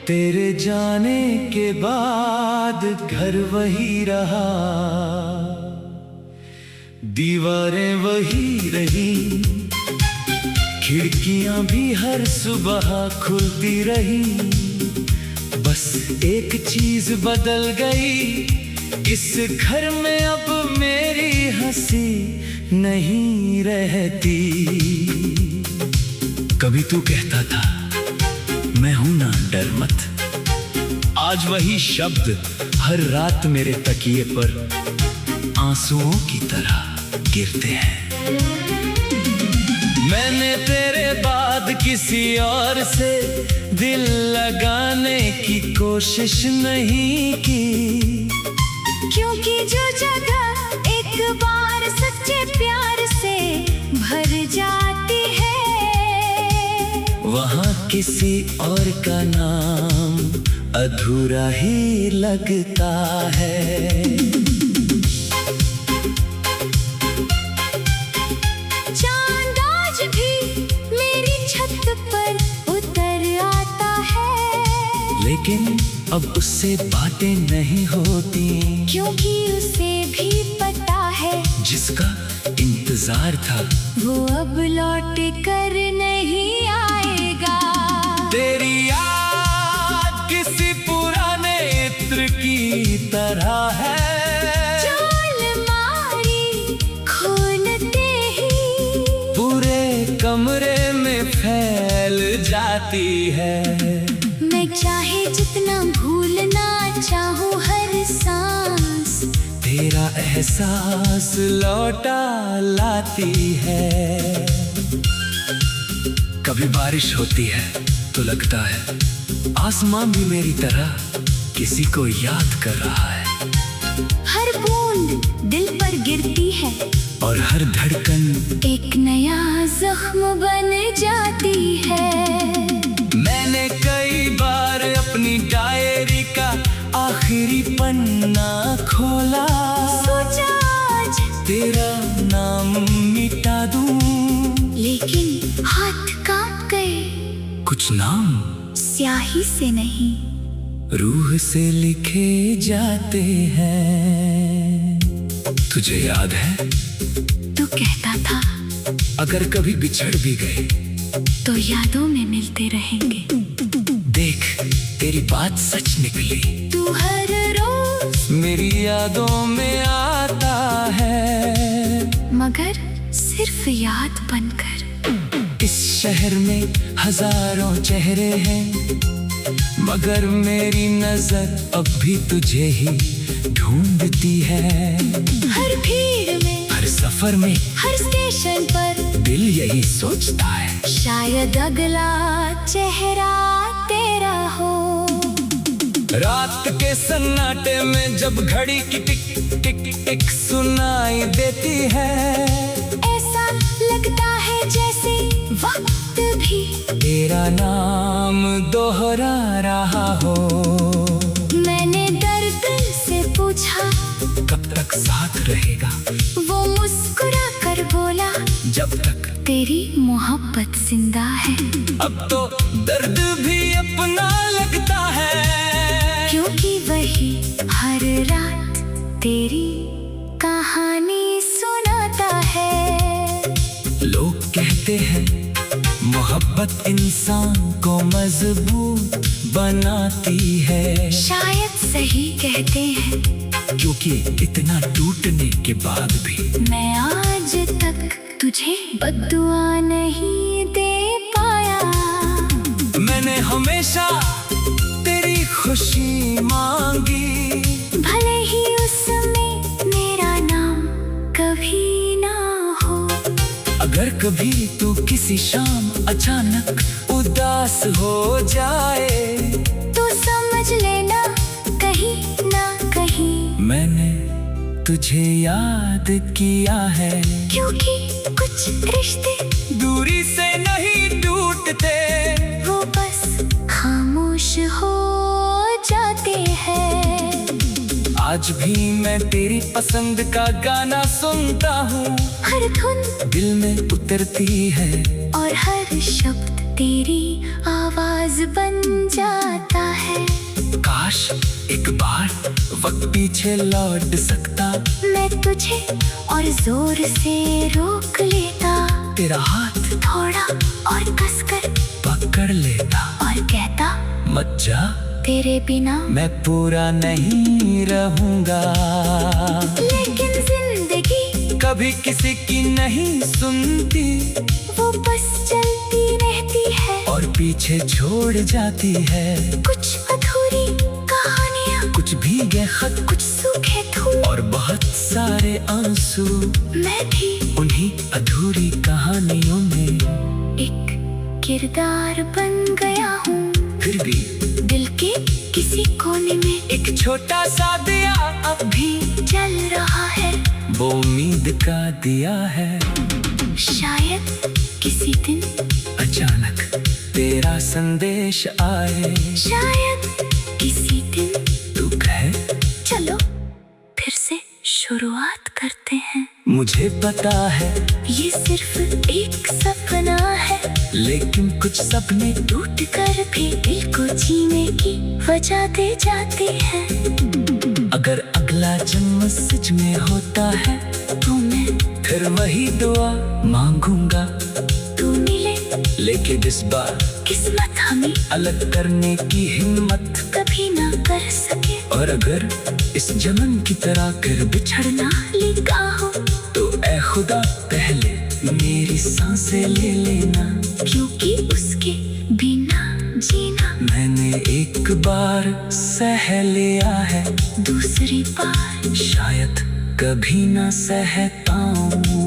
तेरे जाने के बाद घर वही रहा, दीवारें वही रही, खिड़कियां भी हर सुबह खुलती रही। बस एक चीज बदल गई, इस घर में अब मेरी हंसी नहीं रहती। कभी तू कहता था मैं हूं ना, डर मत। आज वही शब्द हर रात मेरे तकिए पर आंसुओं की तरह गिरते हैं। मैंने तेरे बाद किसी और से दिल लगाने की कोशिश नहीं की, क्योंकि जो जगह एक बार सच्चे प्यार से भर जाती है, वहाँ किसी और का नाम अधूरा ही लगता है। चांद आज भी मेरी छत पर उतर आता है, लेकिन अब उससे बातें नहीं होती, क्योंकि उसे भी पता है जिसका इंतजार था वो अब लौट कर नहीं आएगा। तेरी याद किसी पुराने इत्र की तरह है, जो अलमारी खोलते ही पूरे कमरे में फैल जाती है। मैं चाहे जितना भूलना चाहूँ हर सांस, तेरा एहसास लौटा लाती है। कभी बारिश होती है तो लगता है आसमां भी मेरी तरह किसी को याद कर रहा है। हर बूंद दिल पर गिरती है और हर धड़कन एक नया जख्म बन जाती है। मैंने कई बार अपनी डायरी का आखिरी पन्ना खोला, सोचा आज तेरा नाम मिटा दूं, लेकिन हाथ कांप गए। कुछ नाम स्याही से नहीं, रूह से लिखे जाते हैं। तुझे याद है तू कहता था अगर कभी बिछड़ भी गए तो यादों में मिलते रहेंगे। देख तेरी बात सच निकली, तू हर रोज मेरी यादों में आता है, मगर सिर्फ याद बनकर। इस शहर में हजारों चेहरे हैं, मगर मेरी नजर अब भी तुझे ही ढूंढती है। हर भीड़ में, हर सफर में, हर स्टेशन पर दिल यही सोचता है शायद अगला चेहरा तेरा हो। रात के सन्नाटे में जब घड़ी की टिक टिक टिक सुनाई देती है, ऐसा लगता है जैसे वक्त भी तेरा नाम दोहरा रहा हो। मैंने दर्द से पूछा कब तक साथ रहेगा, वो मुस्कुरा कर बोला जब तक तेरी मोहब्बत जिंदा है। अब तो दर्द भी अपना लगता है, क्योंकि वही हर रात तेरी कहानी सुनाता है। लोग कहते हैं मोहब्बत इंसान को मजबूत बनाती है, शायद सही कहते हैं, क्योंकि इतना टूटने के बाद भी मैं आज तक तुझे बद्दुआ नहीं दे पाया। मैंने हमेशा तेरी खुशी मांगी, भले ही उसमें मेरा नाम कभी ना हो। अगर कभी तू किसी शाम अचानक उदास हो जाए तो समझ लेना कहीं ना कहीं मैंने तुझे याद किया है। क्योंकि कुछ रिश्ते दूरी से नहीं टूटते, वो बस खामोश हो जाते हैं। आज भी मैं तेरी पसंद का गाना सुनता हूँ, हर धुन दिल में उतरती है और हर शब्द तेरी आवाज बन जाता है। काश एक बार वक्त पीछे लौट सकता, मैं तुझे और जोर से रोक लेता, तेरा हाथ थोड़ा और कसकर पकड़ लेता और कहता, मत जा, तेरे बिना मैं पूरा नहीं रहूंगा। लेकिन जिंदगी कभी किसी की नहीं सुनती, वो बस चलती रहती है। और पीछे छोड़ जाती है कुछ अधूरी कहानियाँ, कुछ भीगे खत, कुछ सूखे धूल, और बहुत सारे आंसू। मैं भी उन्हीं अधूरी कहानियों में एक किरदार बन गया हूँ। फिर भी दिल के किसी कोने में एक छोटा सा दिया अब भी जल रहा है। वो उम्मीद का दिया है। शायद किसी दिन, अचानक तेरा संदेश आए, शायद किसी दिन तू कहे, चलो फिर से शुरुआत करते हैं। मुझे पता है ये सिर्फ एक सपना है, लेकिन कुछ सपने टूट कर भी दिल को जीने की वजह दे जाते हैं। अगर अगला जन्म सच में होता है, तो मैं फिर वही दुआ मांगूंगा। तू मिले, लेकिन इस बार किस्मत हमें अलग करने की हिम्मत कभी ना कर सके। और अगर इस जन्म की तरह कर बिछड़ना लिखा हो, तो ऐ खुदा पहले मेरी सांसें ले लेना, क्योंकि उसके बिना जीना मैंने एक बार सह लिया है, दूसरी बार शायद कभी ना सहता हूँ।